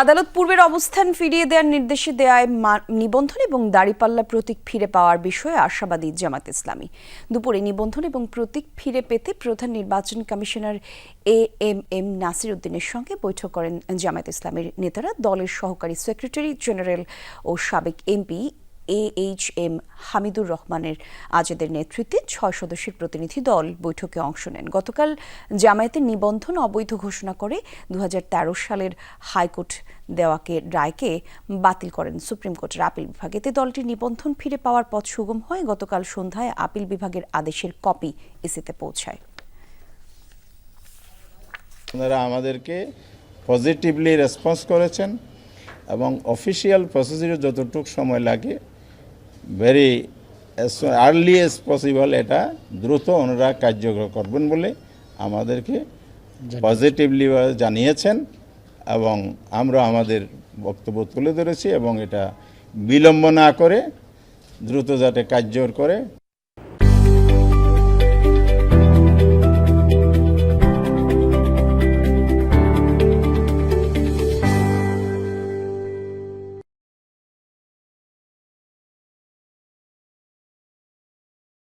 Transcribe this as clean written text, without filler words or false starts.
আদালত পূর্বের অবস্থান ফিরিয়ে দেওয়ার নির্দেশে দেয়ায় নিবন্ধন এবং দাঁড়িপাল্লা প্রতীক ফিরে পাওয়ার বিষয়ে আশাবাদী জামায়াত ইসলামী। দুপুরে নিবন্ধন এবং প্রতীক ফিরে পেতে প্রধান নির্বাচন কমিশনার এএমএম নাসির উদ্দিনের সঙ্গে বৈঠক করেন জামায়াত ইসলামীর নেতারা। দলের সহকারী সেক্রেটারি জেনারেল ও সাবেক এমপি AHM হামিদুর রহমানের আজাদের নেতৃত্বে 6 সদস্যের প্রতিনিধি দল বৈঠকে অংশ নেন। গতকাল জামায়াতের নিবন্ধন অবৈধ ঘোষণা করে 2013 সালের হাইকোর্ট দেওয়াকে রায়কে বাতিল করেন সুপ্রিম কোর্টের আপিল বিভাগ। এতে দলটির নিবন্ধন ফিরে পাওয়ার পথ সুগম হয়। গতকাল সন্ধ্যায় আপিল বিভাগের আদেশের কপি ইসিতে পৌঁছায়। ওনারা আমাদেরকে পজিটিভলি রেসপন্স করেছেন এবং অফিসিয়াল প্রসিডিউর যতটুকু সময় লাগে ভেরি আর্লি এজ পসিবল এটা দ্রুত ওনারা কার্যকর করবেন বলে আমাদেরকে পজিটিভলি জানিয়েছেন এবং আমরা আমাদের বক্তব্য তুলে ধরেছি এবং এটা বিলম্ব না করে দ্রুত যাতে কার্যকর করে